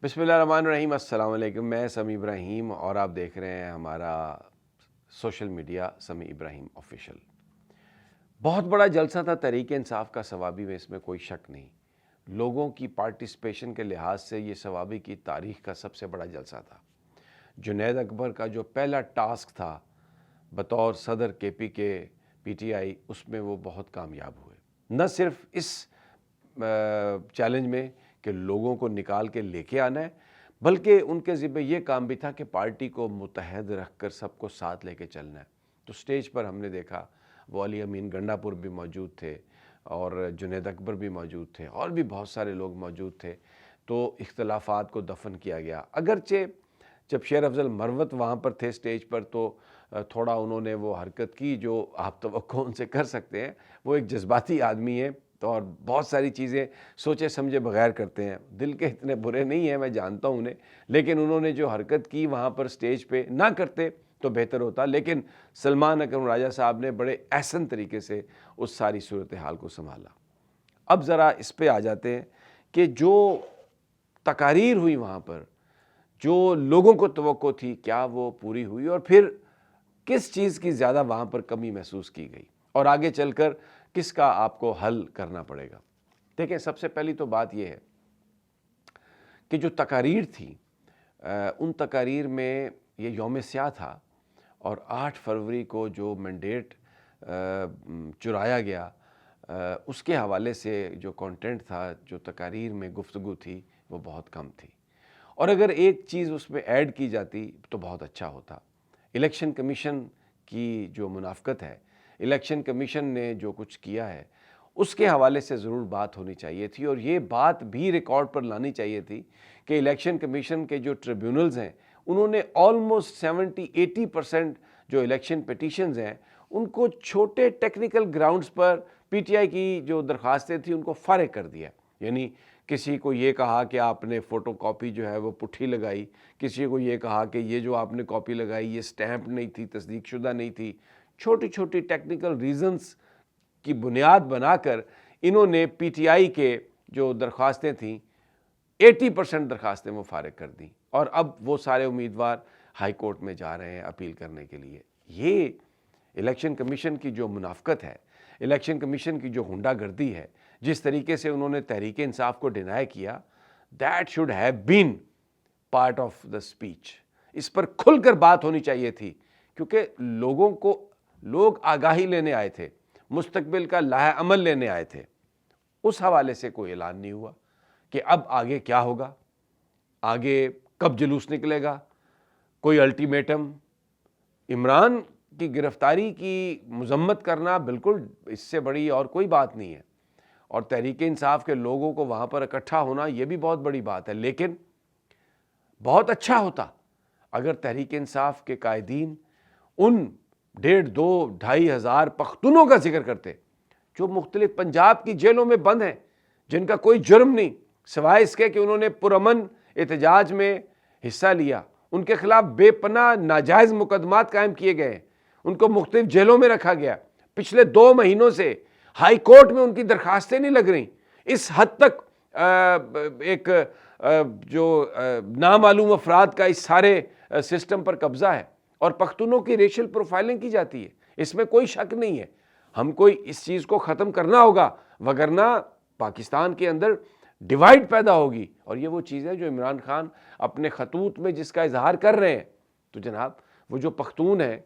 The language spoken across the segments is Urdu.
بسم اللہ الرحمن الرحیم۔ السلام علیکم، میں سمیع ابراہیم اور آپ دیکھ رہے ہیں ہمارا سوشل میڈیا سمیع ابراہیم آفیشیل۔ بہت بڑا جلسہ تھا تحریک انصاف کا ثوابی میں، اس میں کوئی شک نہیں۔ لوگوں کی پارٹیسپیشن کے لحاظ سے یہ ثوابی کی تاریخ کا سب سے بڑا جلسہ تھا۔ جنید اکبر کا جو پہلا ٹاسک تھا بطور صدر کے پی ٹی آئی، اس میں وہ بہت کامیاب ہوئے۔ نہ صرف اس چیلنج میں کہ لوگوں کو نکال کے لے کے آنا ہے، بلکہ ان کے ذمہ یہ کام بھی تھا کہ پارٹی کو متحد رکھ کر سب کو ساتھ لے کے چلنا ہے۔ تو سٹیج پر ہم نے دیکھا وہ علی امین گنڈا پور بھی موجود تھے اور جنید اکبر بھی موجود تھے اور بھی بہت سارے لوگ موجود تھے۔ تو اختلافات کو دفن کیا گیا، اگرچہ جب شیر افضل مروت وہاں پر تھے سٹیج پر تو تھوڑا انہوں نے وہ حرکت کی جو آپ توقع ان سے کر سکتے ہیں۔ وہ ایک جذباتی آدمی ہے تو اور بہت ساری چیزیں سوچے سمجھے بغیر کرتے ہیں۔ دل کے اتنے برے نہیں ہیں، میں جانتا ہوں انہیں، لیکن انہوں نے جو حرکت کی وہاں پر سٹیج پہ نہ کرتے تو بہتر ہوتا۔ لیکن سلمان اکرم راجہ صاحب نے بڑے احسن طریقے سے اس ساری صورتحال کو سنبھالا۔ اب ذرا اس پہ آ جاتے ہیں کہ جو تقاریر ہوئی وہاں پر، جو لوگوں کو توقع تھی، کیا وہ پوری ہوئی اور پھر کس چیز کی زیادہ وہاں پر کمی محسوس کی گئی اور آگے چل کر کس کا آپ کو حل کرنا پڑے گا۔ دیکھیں، سب سے پہلی تو بات یہ ہے کہ جو تقاریر تھی ان تقاریر میں یہ یوم سیاہ تھا اور 8 فروری کو جو مینڈیٹ چرایا گیا اس کے حوالے سے جو کانٹینٹ تھا، جو تقاریر میں گفتگو تھی، وہ بہت کم تھی۔ اور اگر ایک چیز اس میں ایڈ کی جاتی تو بہت اچھا ہوتا۔ الیکشن کمیشن کی جو منافقت ہے، الیکشن کمیشن نے جو کچھ کیا ہے، اس کے حوالے سے ضرور بات ہونی چاہیے تھی اور یہ بات بھی ریکارڈ پر لانی چاہیے تھی کہ الیکشن کمیشن کے جو ٹریبیونلز ہیں انہوں نے آلموسٹ 70-80% جو الیکشن پیٹیشنز ہیں ان کو چھوٹے technical grounds per P T I کی جو درخواستیں تھیں ان کو فارغ کر دیا۔ یعنی کسی کو یہ کہا کہ آپ نے فوٹو کاپی جو ہے وہ پٹھی لگائی، کسی کو یہ کہا کہ یہ جو آپ نے کاپی لگائی یہ سٹیمپ نہیں تھی، تصدیق شدہ نہیں تھی۔ چھوٹی چھوٹی ٹیکنیکل ریزنز کی بنیاد بنا کر انہوں نے پی ٹی آئی کے جو درخواستیں تھیں 80% درخواستیں وہ فارغ کر دیں اور اب وہ سارے امیدوار ہائی کورٹ میں جا رہے ہیں اپیل کرنے کے لیے۔ یہ الیکشن کمیشن کی جو منافقت ہے، الیکشن کمیشن کی جو ہنڈا گردی ہے، جس طریقے سے انہوں نے تحریک انصاف کو ڈینائی کیا، that should have been part of the speech. اس پر کھل کر بات ہونی چاہیے تھی کیونکہ لوگ آگاہی لینے آئے تھے، مستقبل کا لائحہ عمل لینے آئے تھے۔ اس حوالے سے کوئی اعلان نہیں ہوا کہ اب آگے کیا ہوگا، آگے کب جلوس نکلے گا، کوئی الٹیمیٹم۔ عمران کی گرفتاری کی مذمت کرنا بالکل اس سے بڑی اور کوئی بات نہیں ہے، اور تحریک انصاف کے لوگوں کو وہاں پر اکٹھا ہونا یہ بھی بہت بڑی بات ہے۔ لیکن بہت اچھا ہوتا اگر تحریک انصاف کے قائدین ان 1,500-2,500 ہزار پختونوں کا ذکر کرتے جو مختلف پنجاب کی جیلوں میں بند ہیں، جن کا کوئی جرم نہیں سوائے اس کے کہ انہوں نے پرامن احتجاج میں حصہ لیا۔ ان کے خلاف بے پناہ ناجائز مقدمات قائم کیے گئے ہیں، ان کو مختلف جیلوں میں رکھا گیا۔ پچھلے 2 مہینوں سے ہائی کورٹ میں ان کی درخواستیں نہیں لگ رہی۔ اس حد تک ایک جو نامعلوم افراد کا اس سارے سسٹم پر قبضہ ہے اور پختونوں کی ریشل پروفائلنگ کی جاتی ہے، اس میں کوئی شک نہیں ہے۔ ہم کوئی اس چیز کو ختم کرنا ہوگا، وگرنہ پاکستان کے اندر ڈیوائیڈ پیدا ہوگی، اور یہ وہ چیز ہے جو عمران خان اپنے خطوط میں جس کا اظہار کر رہے ہیں۔ تو جناب وہ جو پختون ہیں،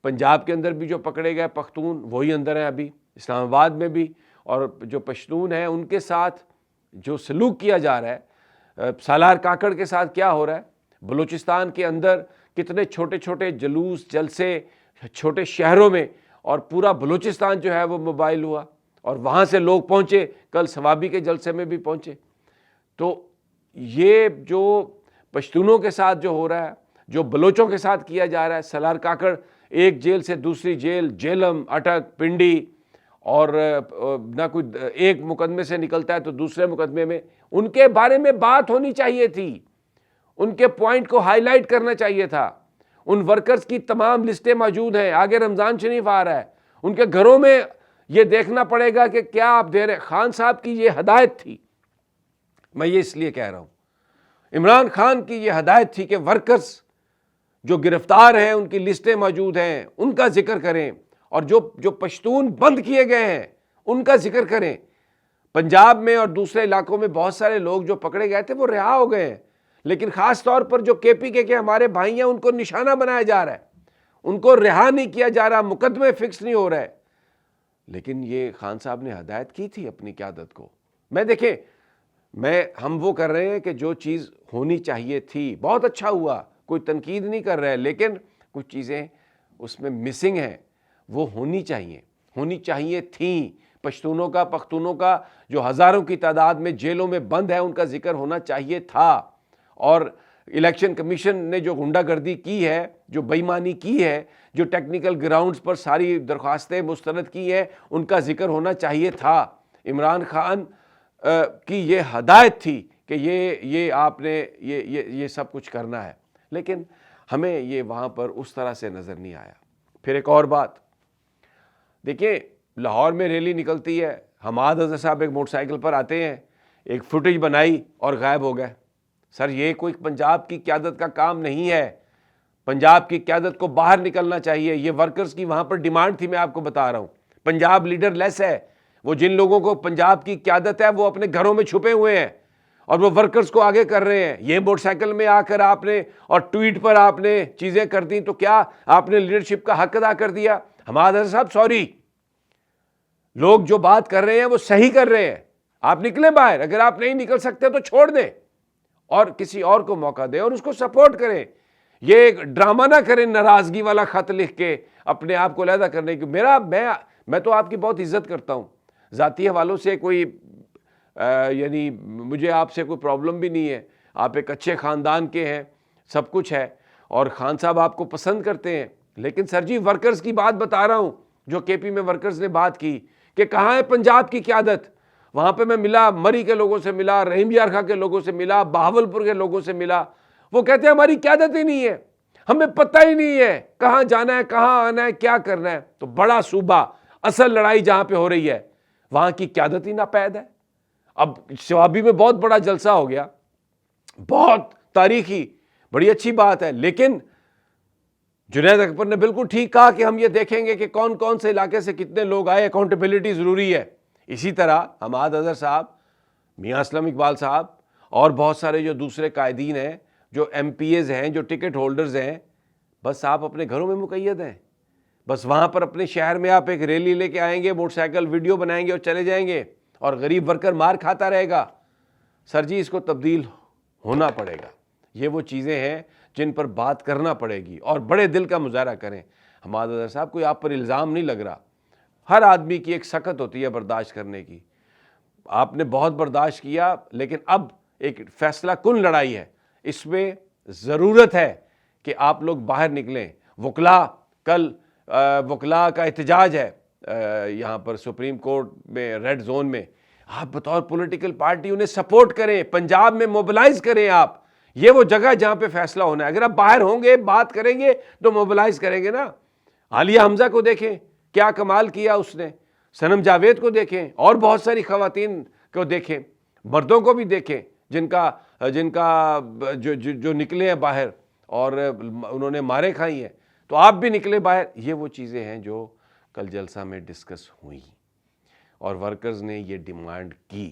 پنجاب کے اندر بھی جو پکڑے گئے پختون وہی اندر ہیں ابھی، اسلام آباد میں بھی، اور جو پشتون ہیں ان کے ساتھ جو سلوک کیا جا رہا ہے، سالار کاکڑ کے ساتھ کیا ہو رہا ہے، بلوچستان کے اندر کتنے چھوٹے چھوٹے جلوس جلسے چھوٹے شہروں میں، اور پورا بلوچستان جو ہے وہ موبائل ہوا اور وہاں سے لوگ پہنچے، کل ثوابی کے جلسے میں بھی پہنچے۔ تو یہ جو پشتونوں کے ساتھ جو ہو رہا ہے، جو بلوچوں کے ساتھ کیا جا رہا ہے، سالار کاکڑ ایک جیل سے دوسری جیل، جیلم، اٹک، پنڈی، اور نہ کوئی ایک مقدمے سے نکلتا ہے تو دوسرے مقدمے میں، ان کے بارے میں بات ہونی چاہیے تھی، ان کے پوائنٹ کو ہائی لائٹ کرنا چاہیے تھا۔ ان ورکرز کی تمام لسٹیں موجود ہیں، آگے رمضان شریف آ رہا ہے، ان کے گھروں میں یہ دیکھنا پڑے گا کہ کیا آپ دے رہے۔ خان صاحب کی یہ ہدایت تھی۔ میں یہ اس لیے کہہ رہا ہوں، عمران خان کی یہ ہدایت تھی کہ ورکرز جو گرفتار ہیں ان کی لسٹیں موجود ہیں ان کا ذکر کریں، اور جو پشتون بند کیے گئے ہیں ان کا ذکر کریں۔ پنجاب میں اور دوسرے علاقوں میں بہت سارے لوگ جو پکڑے گئے تھے وہ رہا ہو گئے ہیں، لیکن خاص طور پر جو کے پی کے ہمارے بھائی ہیں ان کو نشانہ بنایا جا رہا ہے، ان کو رہا نہیں کیا جا رہا، مقدمے فکس نہیں ہو رہے۔ لیکن یہ خان صاحب نے ہدایت کی تھی اپنی قیادت کو۔ دیکھیں ہم وہ کر رہے ہیں کہ جو چیز ہونی چاہیے تھی، بہت اچھا ہوا، کوئی تنقید نہیں کر رہے، لیکن کچھ چیزیں اس میں مسنگ ہیں، وہ ہونی چاہیے تھیں۔ پشتونوں کا، پختونوں کا جو ہزاروں کی تعداد میں جیلوں میں بند ہے ان کا ذکر ہونا چاہیے تھا، اور الیکشن کمیشن نے جو غنڈہ گردی کی ہے، جو بے ایمانی کی ہے، جو ٹیکنیکل گراؤنڈز پر ساری درخواستیں مسترد کی ہیں ان کا ذکر ہونا چاہیے تھا۔ عمران خان کی یہ ہدایت تھی کہ یہ آپ نے یہ سب کچھ کرنا ہے، لیکن ہمیں یہ وہاں پر اس طرح سے نظر نہیں آیا۔ پھر ایک اور بات دیکھیں، لاہور میں ریلی نکلتی ہے، حماد اظہر صاحب ایک موٹر سائیکل پر آتے ہیں، ایک فوٹیج بنائی اور غائب ہو گئے۔ سر یہ کوئی پنجاب کی قیادت کا کام نہیں ہے، پنجاب کی قیادت کو باہر نکلنا چاہیے۔ یہ ورکرز کی وہاں پر ڈیمانڈ تھی، میں آپ کو بتا رہا ہوں۔ پنجاب لیڈر لیس ہے، وہ جن لوگوں کو پنجاب کی قیادت ہے وہ اپنے گھروں میں چھپے ہوئے ہیں اور وہ ورکرز کو آگے کر رہے ہیں۔ یہ موٹر سائیکل میں آ کر آپ نے اور ٹویٹ پر آپ نے چیزیں کر دیں تو کیا آپ نے لیڈرشپ کا حق ادا کر دیا؟ حماد اظہر صاحب سوری، لوگ جو بات کر رہے ہیں وہ صحیح کر رہے ہیں، آپ نکلیں باہر، اگر آپ نہیں نکل سکتے تو چھوڑ دیں اور کسی اور کو موقع دیں اور اس کو سپورٹ کریں۔ یہ ایک ڈرامہ نہ کریں ناراضگی والا خط لکھ کے اپنے آپ کو علیحدہ کرنے کی۔ میں تو آپ کی بہت عزت کرتا ہوں، ذاتی حوالوں سے کوئی یعنی مجھے آپ سے کوئی پرابلم بھی نہیں ہے، آپ ایک اچھے خاندان کے ہیں، سب کچھ ہے، اور خان صاحب آپ کو پسند کرتے ہیں، لیکن سر جی ورکرز کی بات بتا رہا ہوں، جو کے پی میں ورکرز نے بات کی کہ کہاں ہے پنجاب کی قیادت۔ وہاں پہ میں ملا، مری کے لوگوں سے ملا، رحیم یار خاں کے لوگوں سے ملا، بہاولپور کے لوگوں سے ملا، وہ کہتے ہیں ہماری قیادت ہی نہیں ہے، ہمیں پتہ ہی نہیں ہے کہاں جانا ہے، کہاں آنا ہے، کیا کرنا ہے۔ تو بڑا صوبہ، اصل لڑائی جہاں پہ ہو رہی ہے وہاں کی قیادت ہی ناپید ہے۔ اب شوابی میں بہت بڑا جلسہ ہو گیا، بہت تاریخی، بڑی اچھی بات ہے، لیکن جنید اکبر نے بالکل ٹھیک کہا کہ ہم یہ دیکھیں گے کہ کون کون سے علاقے سے کتنے لوگ آئے، اکاؤنٹیبلٹی ضروری ہے۔ اسی طرح حماد اظہر صاحب، میاں اسلم اقبال صاحب اور بہت سارے جو دوسرے قائدین ہیں، جو ایم پی ایز ہیں، جو ٹکٹ ہولڈرز ہیں، بس آپ اپنے گھروں میں مقید ہیں، بس وہاں پر اپنے شہر میں آپ ایک ریلی لے کے آئیں گے، موٹر سائیکل ویڈیو بنائیں گے اور چلے جائیں گے، اور غریب ورکر مار کھاتا رہے گا۔ سر جی اس کو تبدیل ہونا پڑے گا، یہ وہ چیزیں ہیں جن پر بات کرنا پڑے گی، اور بڑے دل کا مظاہرہ کریں۔ حماد اظہر صاحب کوئی آپ پر الزام نہیں لگ رہا، ہر آدمی کی ایک سخت ہوتی ہے برداشت کرنے کی، آپ نے بہت برداشت کیا، لیکن اب ایک فیصلہ کن لڑائی ہے، اس میں ضرورت ہے کہ آپ لوگ باہر نکلیں۔ کل وکلاء کا احتجاج ہے یہاں پر سپریم کورٹ میں ریڈ زون میں، آپ بطور پولیٹیکل پارٹی انہیں سپورٹ کریں، پنجاب میں موبلائز کریں۔ آپ یہ وہ جگہ جہاں پہ فیصلہ ہونا ہے، اگر آپ باہر ہوں گے، بات کریں گے تو موبلائز کریں گے نا۔ عالیہ حمزہ کو دیکھیں کیا کمال کیا اس نے، صنم جاوید کو دیکھیں، اور بہت ساری خواتین کو دیکھیں، مردوں کو بھی دیکھیں جن کا جو نکلے ہیں باہر اور انہوں نے مارے کھائی ہیں، تو آپ بھی نکلے باہر۔ یہ وہ چیزیں ہیں جو کل جلسہ میں ڈسکس ہوئی، اور ورکرز نے یہ ڈیمانڈ کی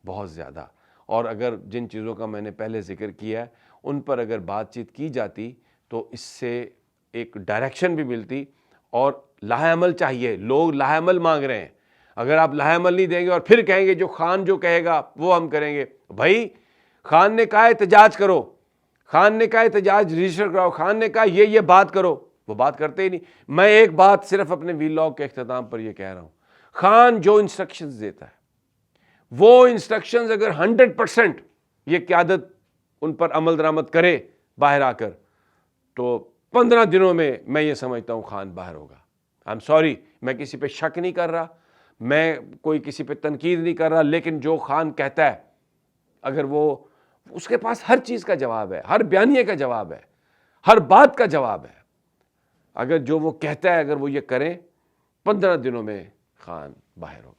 بہت زیادہ، اور اگر جن چیزوں کا میں نے پہلے ذکر کیا ان پر اگر بات چیت کی جاتی تو اس سے ایک ڈائریکشن بھی ملتی، اور لاہ عمل چاہیے، لوگ لاہ عمل مانگ رہے ہیں۔ اگر آپ لاہ عمل نہیں دیں گے اور پھر کہیں گے جو خان جو کہے گا وہ ہم کریں گے، بھائی خان نے کہا احتجاج کرو، خان نے کہا احتجاج رجسٹر کراؤ، خان نے کہا یہ بات کرو، وہ بات کرتے ہی نہیں۔ میں ایک بات صرف اپنے ویلاگ کے اختتام پر یہ کہہ رہا ہوں، خان جو انسٹرکشنز دیتا ہے وہ انسٹرکشنز اگر 100% یہ قیادت ان پر عمل درآمد کرے باہر آ کر، تو 15 دنوں میں میں یہ سمجھتا ہوں خان باہر ہوگا۔ آئی ایم سوری، میں کسی پہ شک نہیں کر رہا، میں کوئی کسی پہ تنقید نہیں کر رہا، لیکن جو خان کہتا ہے اگر وہ، اس کے پاس ہر چیز کا جواب ہے، ہر بیانیے کا جواب ہے، ہر بات کا جواب ہے، اگر جو وہ کہتا ہے اگر وہ یہ کریں 15 دنوں میں خان باہر ہوگا۔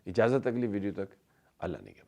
اجازت اگلی ویڈیو تک، اللہ نگہبان۔